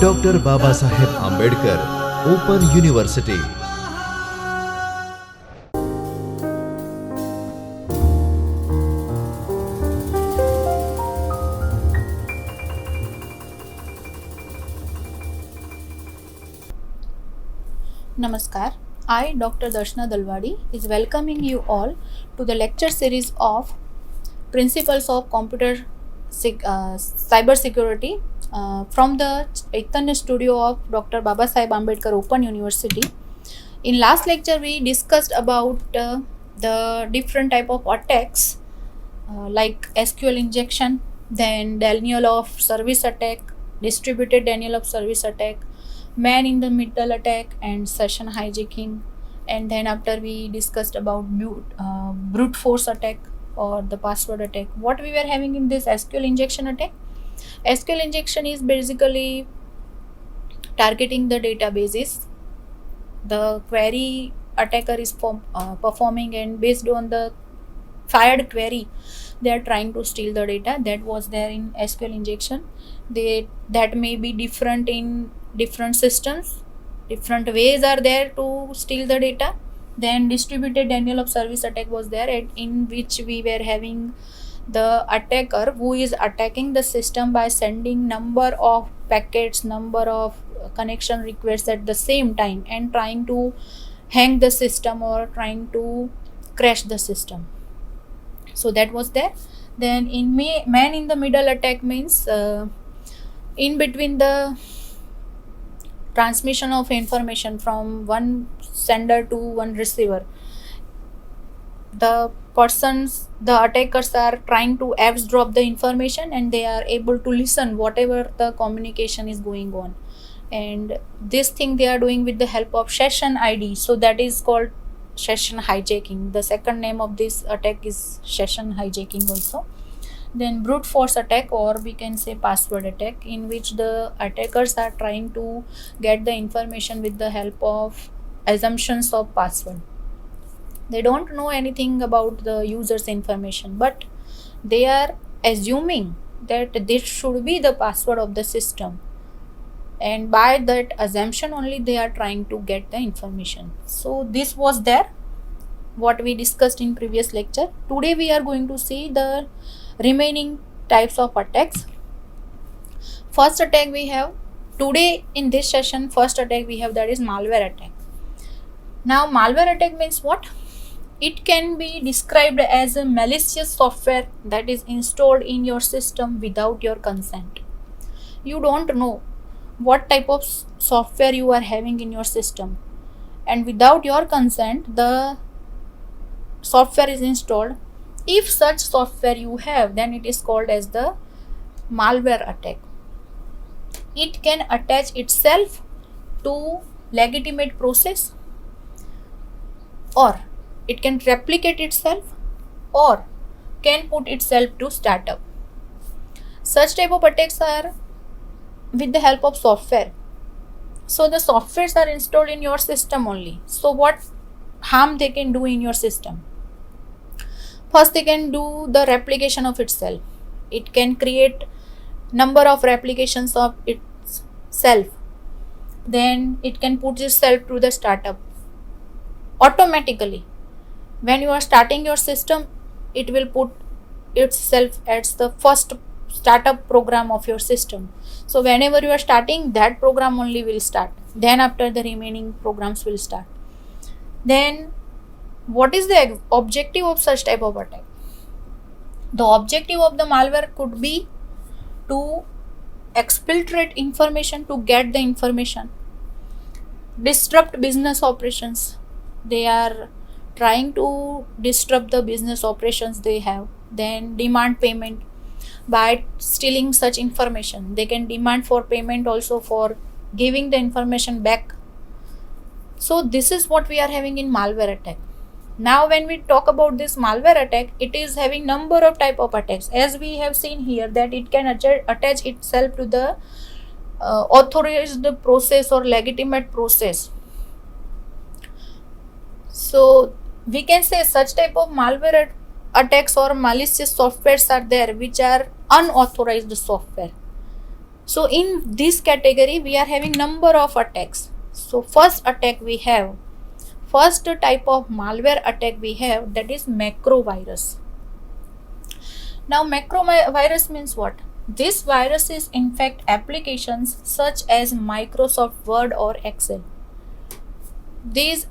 Doctor Babasaheb Ambedkar open university. Namaskar, I, Dr. Darshana Dalwadi, is welcoming you all to the lecture series of Principles of Cyber Security from the Chaitanya Studio of Dr. Babasaheb Ambedkar Open University. In last lecture, we discussed about the different type of attacks like SQL injection, then denial of service attack, distributed denial of service attack, man in the middle attack, and session hijacking. And then after we discussed about brute force attack or the password attack. What we were having in this SQL injection attack? SQL injection is basically targeting the databases. The query attacker is performing, and based on the fired query, they are trying to steal the data that was there in SQL injection. That may be different in different systems. Different ways are there to steal the data. Then distributed denial of service attack was there, in which we were having the attacker who is attacking the system by sending number of packets, number of connection requests at the same time, and trying to hang the system or trying to crash the system. So that was there. Then in man in the middle attack means in between the transmission of information from one sender to one receiver, the attackers are trying to eavesdrop the information, and they are able to listen whatever the communication is going on. And this thing they are doing with the help of session ID, so that is called session hijacking. The second name of this attack is session hijacking also. Then brute force attack, or we can say password attack, in which the attackers are trying to get the information with the help of assumptions of password. They don't know anything about the user's information, but they are assuming that this should be the password of the system, and by that assumption only they are trying to get the information. So this was there what we discussed in previous lecture. Today we are going to see the remaining types of attacks. First attack we have today in this session, first attack we have, that is malware attack. Now malware attack means what? It can be described as a malicious software that is installed in your system without your consent. You don't know what type of software you are having in your system, and without your consent the software is installed. If such software you have, then it is called as the malware attack. It can attach itself to legitimate process, or it can replicate itself, or can put itself to startup. Such type of attacks are with the help of software. So the softwares are installed in your system only. So what harm they can do in your system? First, they can do the replication of itself. It can create number of replications of itself. Then it can put itself to the startup automatically. When you are starting your system, it will put itself as the first startup program of your system. So whenever you are starting, that program only will start. Then after the remaining programs will start. Then what is the objective of such type of attack? The objective of the malware could be to exfiltrate information, to get the information, disrupt business operations. They are trying to disrupt the business operations they have. Then demand payment. By stealing such information, they can demand for payment also for giving the information back. So this is what we are having in malware attack. Now when we talk about this malware attack, it is having number of type of attacks, as we have seen here, that it can attach itself to the authorized process or legitimate process. So we can say such type of malware attacks or malicious softwares are there which are unauthorized software. So in this category we are having number of attacks. So first type of malware attack we have, that is macrovirus. Now macrovirus means what? This virus is infect applications such as Microsoft Word or Excel. These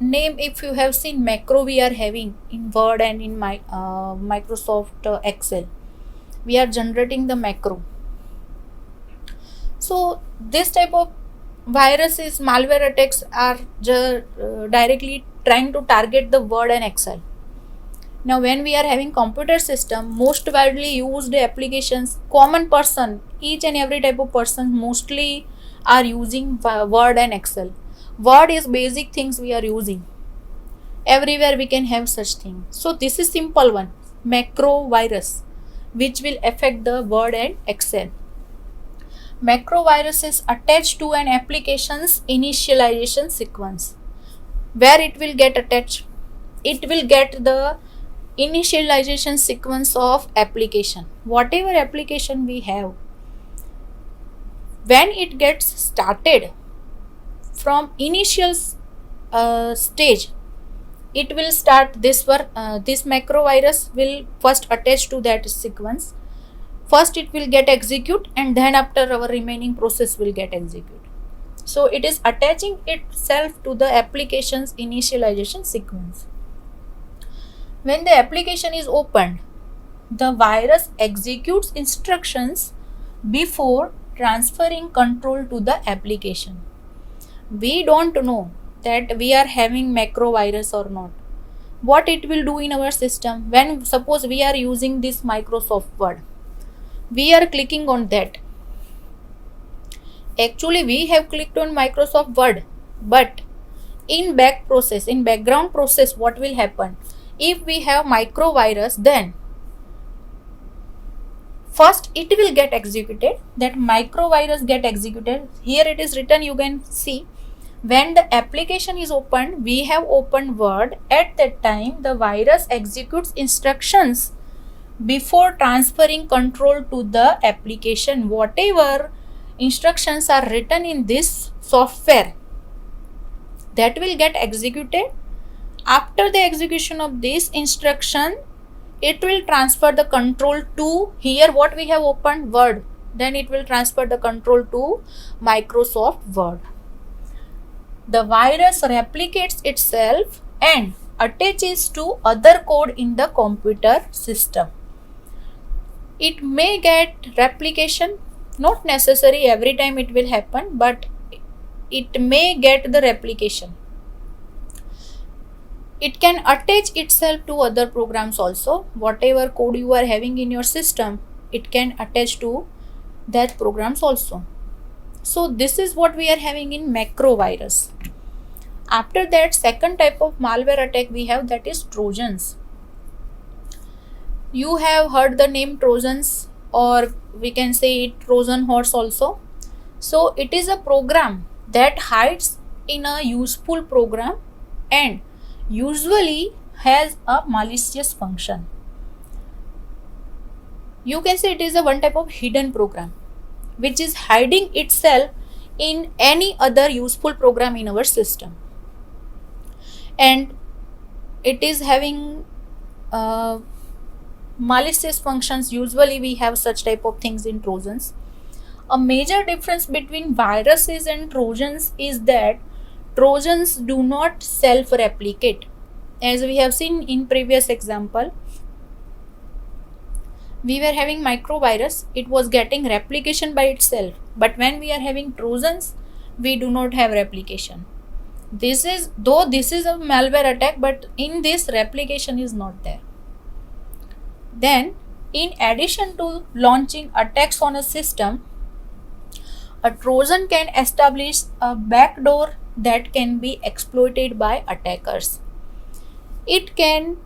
name, if you have seen macro we are having in Word and in Microsoft Excel, we are generating the macro. So this type of viruses, malware attacks are directly trying to target the Word and Excel. Now when we are having computer system, most widely used applications, common person, each and every type of person mostly are using Word and Excel. Word is basic things we are using. Everywhere we can have such thing. So this is simple one, macro virus, which will affect the Word and Excel. Macrovirus is attached to an application's initialization sequence. Where it will get attached? It will get the initialization sequence of application. Whatever application we have, when it gets started from initial stage, it will start this macrovirus will first attach to that sequence. First it will get execute, and then after our remaining process will get execute. So it is attaching itself to the application's initialization sequence. When the application is opened, the virus executes instructions before transferring control to the application. We don't know that we are having macrovirus or not. What it will do in our system, when suppose we are using this Microsoft Word, we are clicking on that. Actually we have clicked on Microsoft Word, but in background process, what will happen? If we have macrovirus, then first it will get executed. That macrovirus get executed. Here it is written, you can see, when the application is opened, we have opened Word. At that time the virus executes instructions before transferring control to the application. Whatever instructions are written in this software, that will get executed. After the execution of this instruction, it will transfer the control to, here what we have opened, Word, then it will transfer the control to Microsoft Word. The virus replicates itself and attaches to other code in the computer system. It may get replication, not necessary every time it will happen, but it may get the replication. It can attach itself to other programs also. Whatever code you are having in your system, it can attach to that programs also. So this is what we are having in macrovirus. After that, second type of malware attack we have, that is Trojans. You have heard the name Trojans, or we can say it Trojan horse also. So it is a program that hides in a useful program and usually has a malicious function. You can say it is a one type of hidden program which is hiding itself in any other useful program in our system, and it is having malicious functions. Usually we have such type of things in Trojans. A major difference between viruses and Trojans is that Trojans do not self-replicate. As we have seen in previous example, we were having microvirus, it was getting replication by itself. But when we are having Trojans, we do not have replication. This is a malware attack, but in this replication is not there. Then, in addition to launching attacks on a system, a Trojan can establish a backdoor that can be exploited by attackers. It can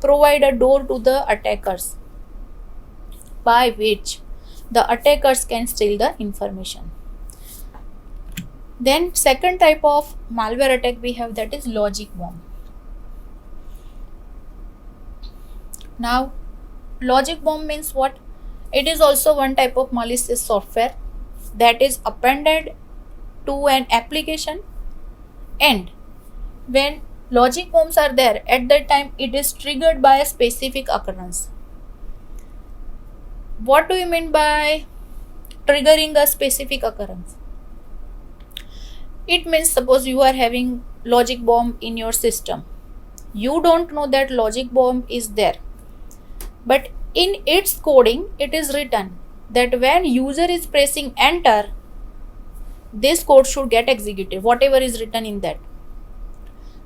provide a door to the attackers by which the attackers can steal the information. Then second type of malware attack we have, that is logic bomb. Now logic bomb means what? It is also one type of malicious software that is appended to an application, and when logic bombs are there, at that time it is triggered by a specific occurrence. What do you mean by triggering a specific occurrence? It means suppose you are having logic bomb in your system. You don't know that logic bomb is there, but in its coding it is written that when user is pressing enter, this code should get executed, whatever is written in that.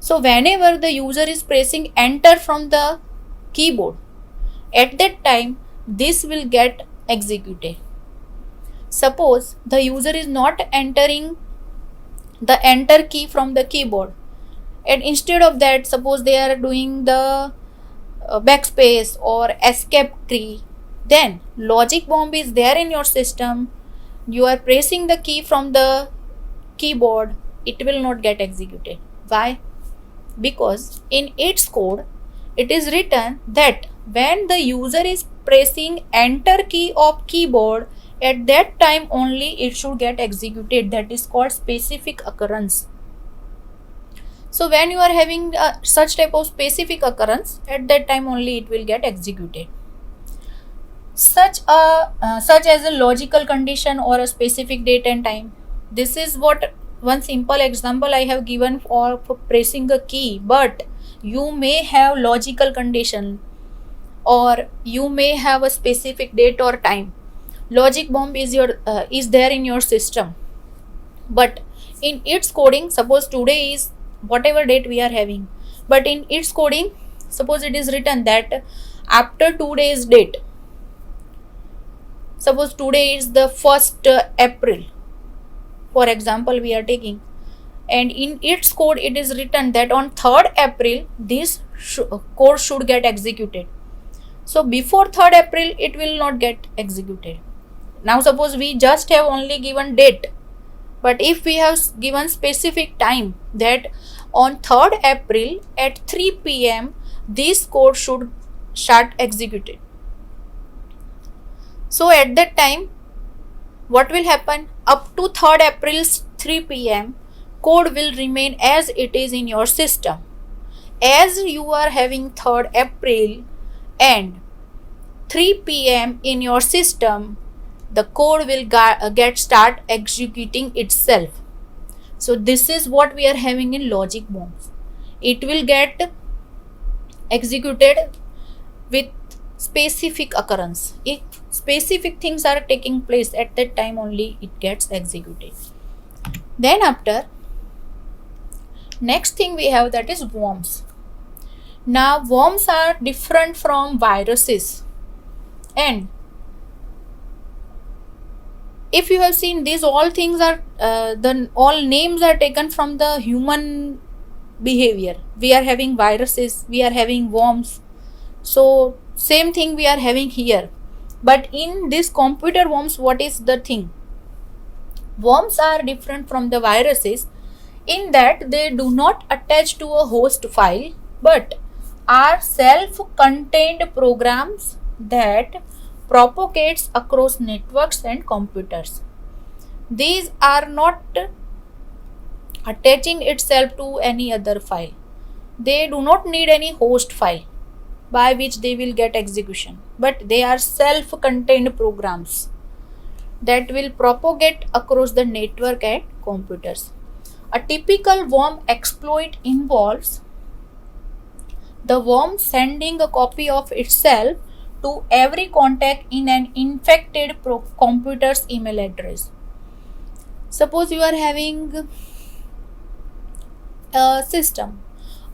So whenever the user is pressing enter from the keyboard, at that time this will get executed. Suppose the user is not entering the enter key from the keyboard, and instead of that, suppose they are doing the backspace or escape key, then logic bomb is there in your system. You are pressing the key from the keyboard, it will not get executed. Why? Because in its code it is written that when the user is pressing enter key of keyboard, at that time only it should get executed. That is called specific occurrence. So when you are having such type of specific occurrence, at that time only it will get executed. Such as a logical condition or a specific date and time. This is what one simple example I have given for pressing a key, but you may have logical condition or you may have a specific date or time. Logic bomb is there in your system, but in its coding, suppose today is whatever date we are having, but in its coding, suppose it is written that after 2 days date, suppose today is the 1st April, for example we are taking, and in its code it is written that on 3rd April this code should get executed. So before 3rd April it will not get executed. Now suppose we just have only given date, but if we have given specific time that on 3rd April at 3 p.m. this code should start executed. So at that time what will happen? Up to 3rd April 3 p.m. code will remain as it is in your system. As you are having 3rd April and 3 p.m. in your system, the code will get start executing itself. So this is what we are having in logic bombs. It will get executed with specific occurrence. If specific things are taking place, at that time only it gets executed. Then after, next thing we have, that is worms. Now worms are different from viruses, and if you have seen, these all things are all names are taken from the human behavior. We are having viruses, we are having worms, so same thing we are having here. But in this computer worms, what is the thing? Worms are different from the viruses in that they do not attach to a host file, but are self-contained programs that propagates across networks and computers. These are not attaching itself to any other file. They do not need any host file by which they will get execution, but they are self-contained programs that will propagate across the network and computers. A typical worm exploit involves the worm sending a copy of itself to every contact in an infected computer's email address. Suppose you are having a system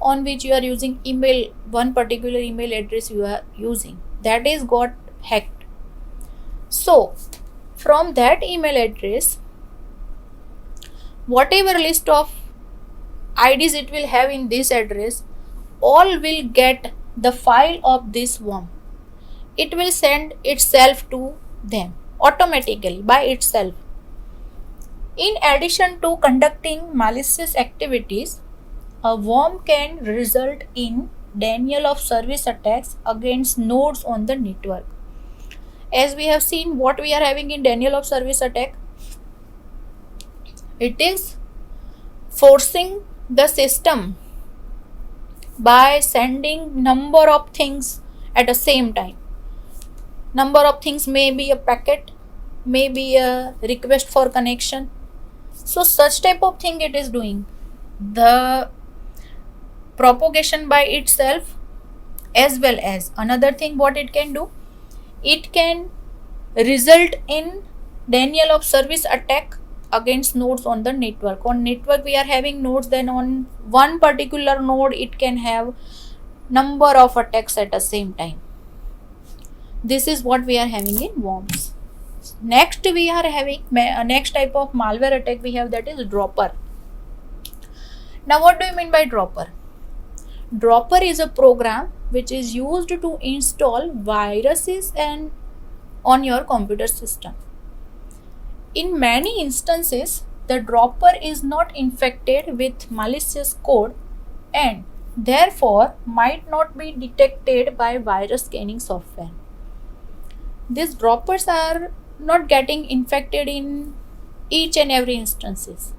on which you are using email, one particular email address you are using, that is got hacked. So from that email address, whatever list of IDs it will have in this address, all will get the file of this worm. It will send itself to them automatically by itself. In addition to conducting malicious activities, a worm can result in denial of service attacks against nodes on the network. As we have seen, what we are having in denial of service attack, It is forcing the system by sending number of things at the same time. Number of things may be a packet, may be a request for connection. So such type of thing it is doing. The propagation by itself, as well as another thing what it can do, it can result in denial of service attack against nodes on the network. On network we are having nodes, then on one particular node it can have number of attacks at the same time. This is what we are having in worms. Next we are having next type of malware attack we have, that is dropper. Now what do you mean by dropper? Dropper is a program which is used to install viruses and on your computer system. In many instances, the dropper is not infected with malicious code and therefore might not be detected by virus scanning software. These droppers are not getting infected in each and every instances.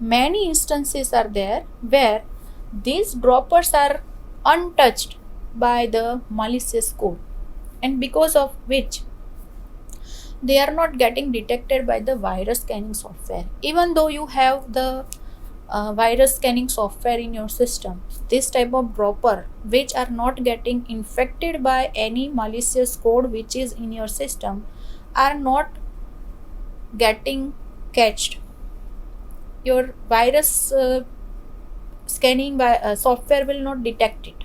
Many instances are there where these droppers are untouched by the malicious code, and because of which they are not getting detected by the virus scanning software. Even though you have the virus scanning software in your system, this type of dropper which are not getting infected by any malicious code which is in your system are not getting catched. Your virus scanning by software will not detect it.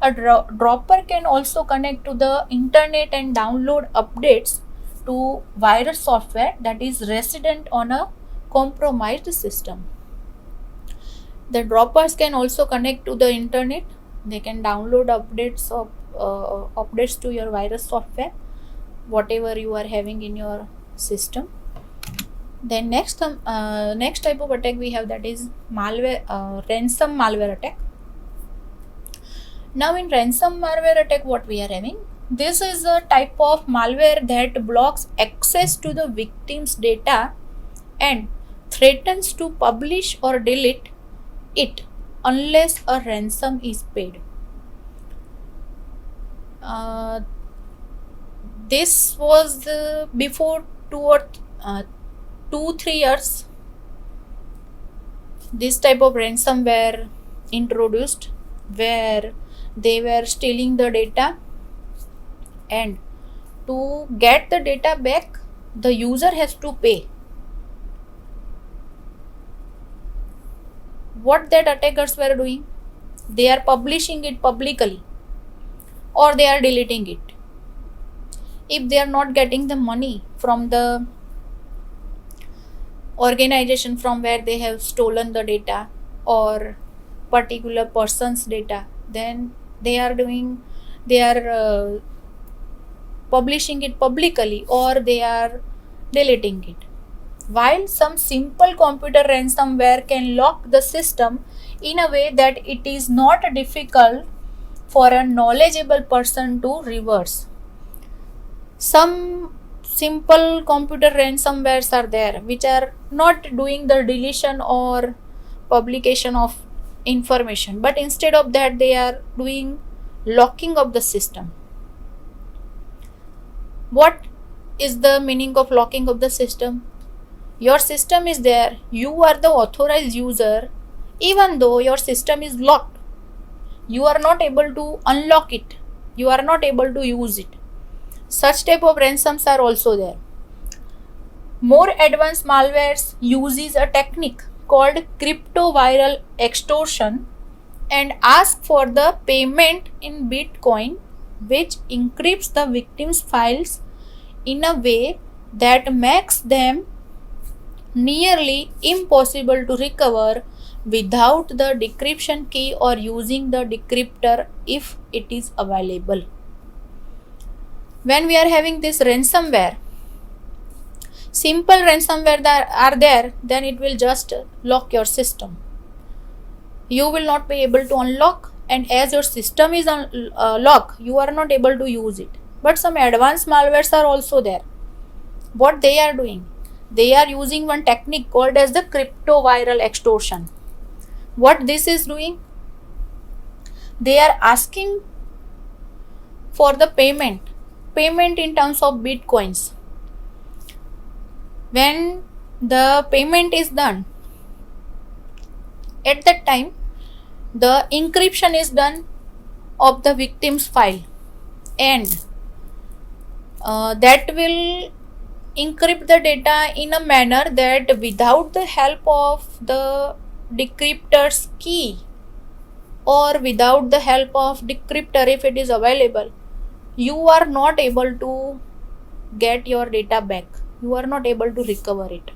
A dropper can also connect to the internet and download updates to virus software that is resident on a compromised system. The droppers can also connect to the internet. They can download updates to your virus software, whatever you are having in your system. Then next type of attack we have, that is malware, ransom malware attack. Now in ransom malware attack what we are having, this is a type of malware that blocks access to the victim's data and threatens to publish or delete it unless a ransom is paid. This was before 2-3 years. This type of ransomware introduced, where they were stealing the data, and to get the data back the user has to pay. What that attackers were doing, they are publishing it publicly or they are deleting it. If they are not getting the money from the organization from where they have stolen the data or particular person's data, then they are publishing it publicly or they are deleting it. While some simple computer ransomware can lock the system in a way that it is not difficult for a knowledgeable person to reverse. Some simple computer ransomwares are there which are not doing the deletion or publication of information, but instead of that they are doing locking of the system. What is the meaning of locking of the system? Your system is there, you are the authorized user, even though your system is locked, you are not able to unlock it, you are not able to use it. Such type of ransoms are also there. More advanced malwares uses a technique called cryptoviral extortion and ask for the payment in Bitcoin, which encrypts the victim's files in a way that makes them nearly impossible to recover without the decryption key or using the decryptor if it is available. When we are having this ransomware, simple ransomware that are there, then it will just lock your system. You will not be able to unlock, and as your system is locked, you are not able to use it. But some advanced malwares are also there. What they are doing? they are using one technique called as the crypto viral extortion. What this is doing? They are asking for the payment in terms of bitcoins. When the payment is done, at that time the encryption is done of the victim's file, and that will encrypt the data in a manner that without the help of the decryptor's key or without the help of decryptor, if it is available, you are not able to get your data back, you are not able to recover it.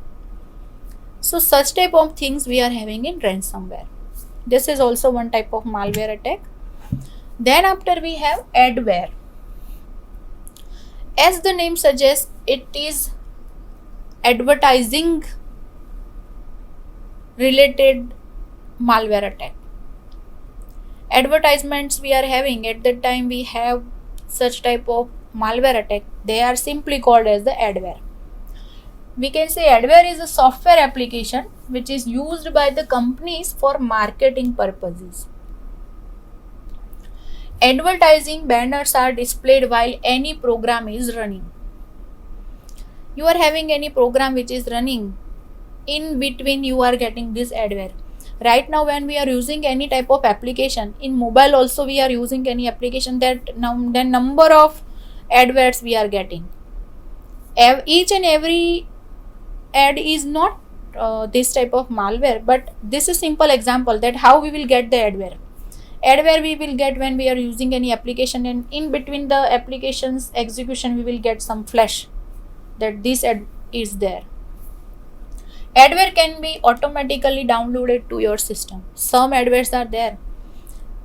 So such type of things we are having in ransomware. This is also one type of malware attack. Then after we have adware. As the name suggests, it is advertising related malware attack. Advertisements we are having, at that time we have such type of malware attack. They are simply called as the adware. We can say adware is a software application which is used by the companies for marketing purposes. Advertising banners are displayed while any program is running. You are having any program which is running, in between you are getting this adware. Right now when we are using any type of application, in mobile also we are using any application, that the number of adverts we are getting. Each and every ad is not this type of malware, but this is simple example that how we will get the adware. Adware we will get when we are using any application, and in between the application's execution we will get some flash that this ad is there. Adware can be automatically downloaded to your system. Some adwares are there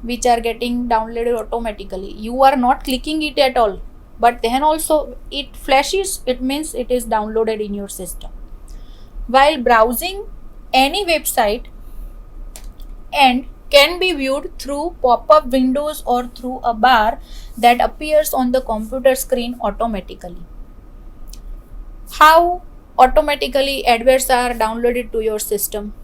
which are getting downloaded automatically. You are not clicking it at all, but then also it flashes, it means it is downloaded in your system. While browsing any website and can be viewed through pop-up windows or through a bar that appears on the computer screen automatically. How automatically adwares are downloaded to your system?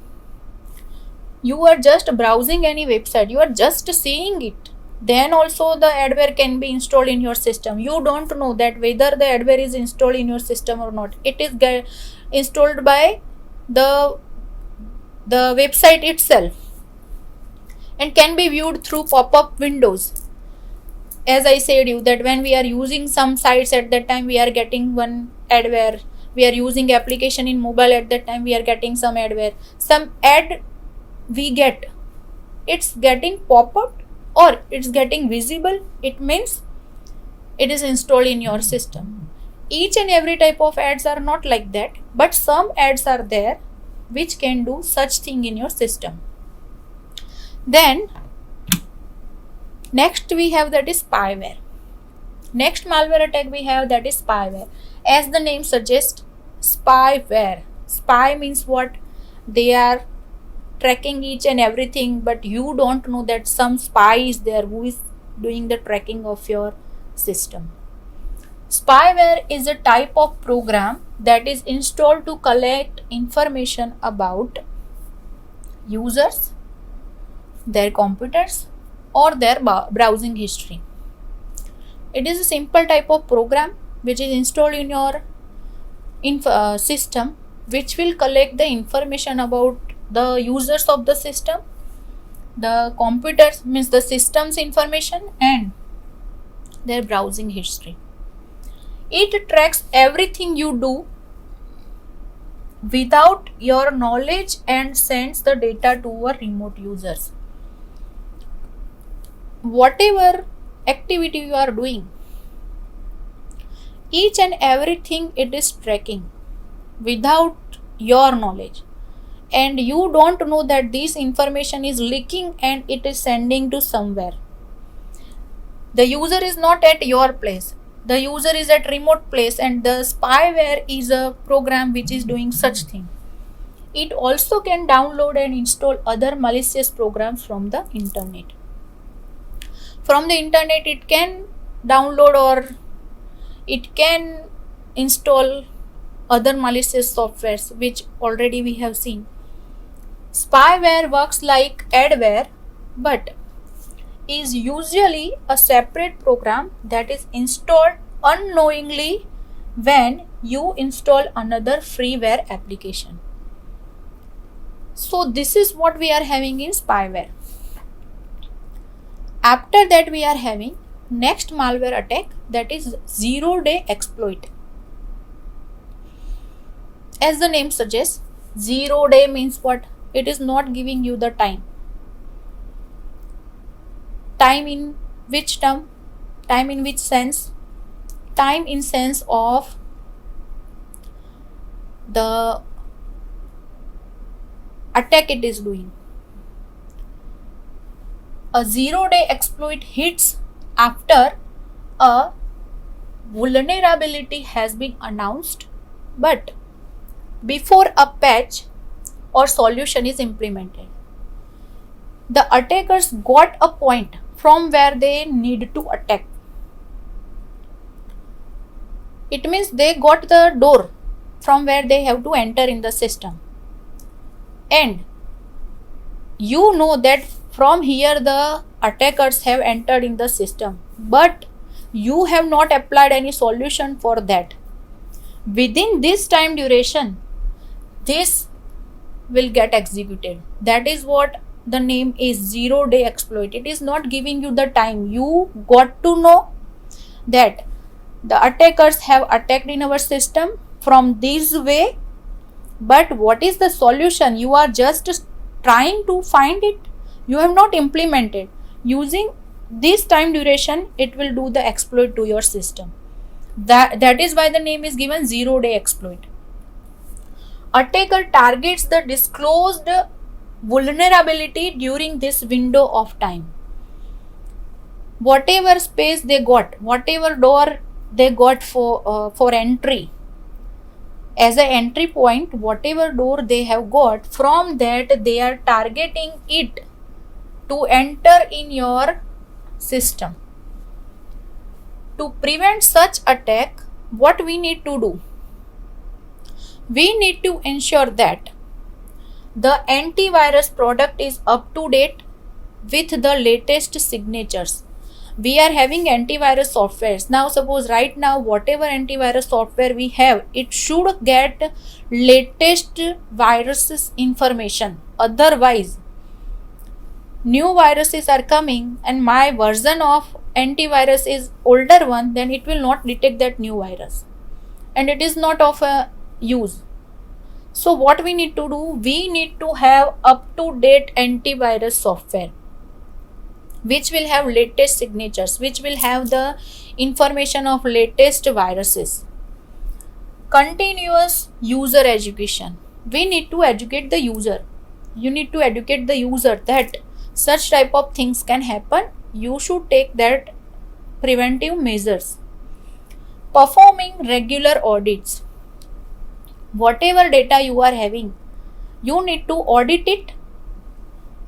You are just browsing any website, you are just seeing it, then also the adware can be installed in your system. You don't know that whether the adware is installed in your system or not. It is installed by the website itself and can be viewed through pop-up windows. As I said you that when we are using some sites, at that time we are getting one adware. We are using application in mobile, at that time we are getting some adware. Some ad we get, it's getting pop-up or it's getting visible, it means it is installed in your system. Each and every type of ads are not like that, but some ads are there which can do such thing in your system. Then next we have that is spyware. Next malware attack we have, that is spyware. As the name suggests, spyware. Spy means what? They are tracking each and everything, but you don't know that some spy is there who is doing the tracking of your system. Spyware is a type of program that is installed to collect information about users, their computers, or their browsing history. It is a simple type of program which is installed in your system, which will collect the information about the users of the system, the computers means the system's information, and their browsing history. It tracks everything you do without your knowledge and sends the data to a remote users. Whatever activity you are doing, each and everything it is tracking without your knowledge, and you don't know that this information is leaking and it is sending to somewhere. The user is not at your place, the user is at remote place, and the spyware is a program which is doing such thing. It also can download and install other malicious programs from the internet. From the internet it can download or it can install other malicious softwares which already we have seen. Spyware works like adware but is usually a separate program that is installed unknowingly when you install another freeware application. So this is what we are having in spyware. After that we are having next malware attack, that is zero-day exploit. As the name suggests, 0 day means what? It is not giving you the time. Time in which term? Time in which sense? Time in sense of the attack it is doing. A 0-day exploit hits after a vulnerability has been announced, but before a patch or solution is implemented. The attackers got a point from where they need to attack. It means they got the door from where they have to enter in the system. And you know that from here the attackers have entered in the system, but you have not applied any solution for that. Within this time duration, this will get executed. That is what the name is, 0-day exploit. It is not giving you the time. You got to know that the attackers have attacked in our system from this way, but what is the solution? You are just trying to find it. You have not implemented. Using this time duration, it will do the exploit to your system. That is why the name is given 0-day exploit. Attacker targets the disclosed vulnerability during this window of time. Whatever space they got, whatever door they got for entry, as an entry point, whatever door they have got, from that they are targeting it to enter in your system. To prevent such attack, what we need to do? We need to ensure that the antivirus product is up to date with the latest signatures. We are having antivirus softwares. Now suppose right now whatever antivirus software we have, it should get latest viruses information. Otherwise, new viruses are coming and my version of antivirus is older one, then it will not detect that new virus and it is not of a use. So what we need to do? We need to have up to date antivirus software which will have latest signatures, which will have the information of latest viruses. Continuous user education. We need to educate the user. You need to educate the user that such type of things can happen. You should take that preventive measures. Performing regular audits. Whatever data you are having, you need to audit it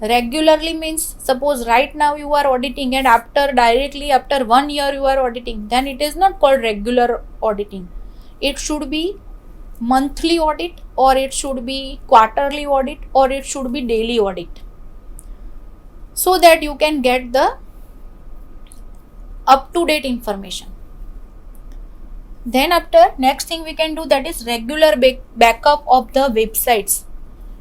regularly. Means suppose right now you are auditing and after 1 year you are auditing, then it is not called regular auditing. It should be monthly audit, or it should be quarterly audit, or it should be daily audit, so that you can get the up to date information. Then after, next thing we can do, that is regular backup of the websites,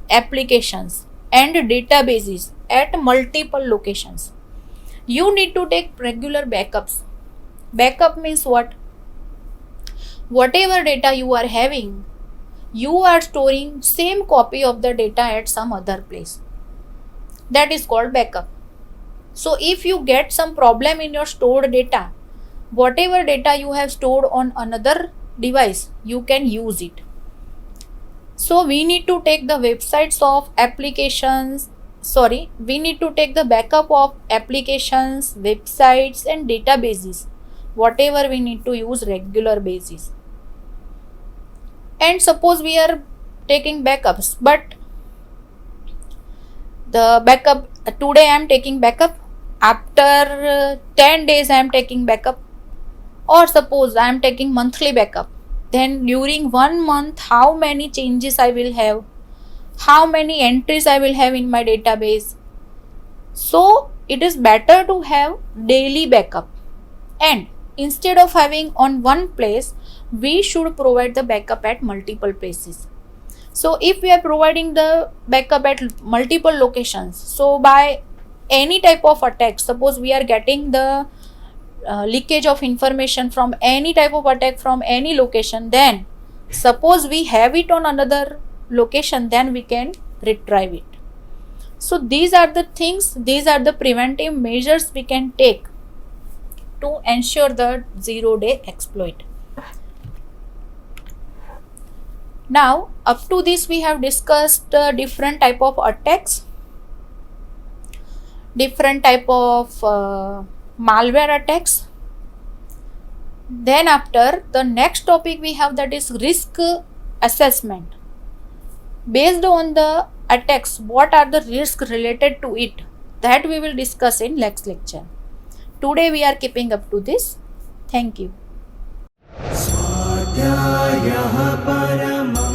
applications and databases at multiple locations. You need to take regular backups. Backup means what? Whatever data you are having, you are storing same copy of the data at some other place. That is called backup. So if you get some problem in your stored data, whatever data you have stored on another device, you can use it. So we need to take the websites of applications, we need to take the backup of applications, websites and databases, whatever we need to use regular basis. And suppose we are taking backups, but the backup, today I am taking backup, after 10 days I am taking backup, or suppose I am taking monthly backup. then during 1 month how many changes I will have, how many entries I will have in my database. So it is better to have daily backup, and instead of having on one place, we should provide the backup at multiple places. So if we are providing the backup at multiple locations, so by any type of attack, suppose we are getting the leakage of information from any type of attack from any location, then suppose we have it on another location, then we can retrieve it. So these are the things, these are the preventive measures we can take to ensure the 0-day exploit. Now up to this we have discussed different type of attacks, different type of malware attacks. Then after, the next topic we have, that is risk assessment. Based on the attacks, what are the risks related to it, that we will discuss in next lecture. Today we are keeping up to this. Thank you. स्वाध्यायः परमः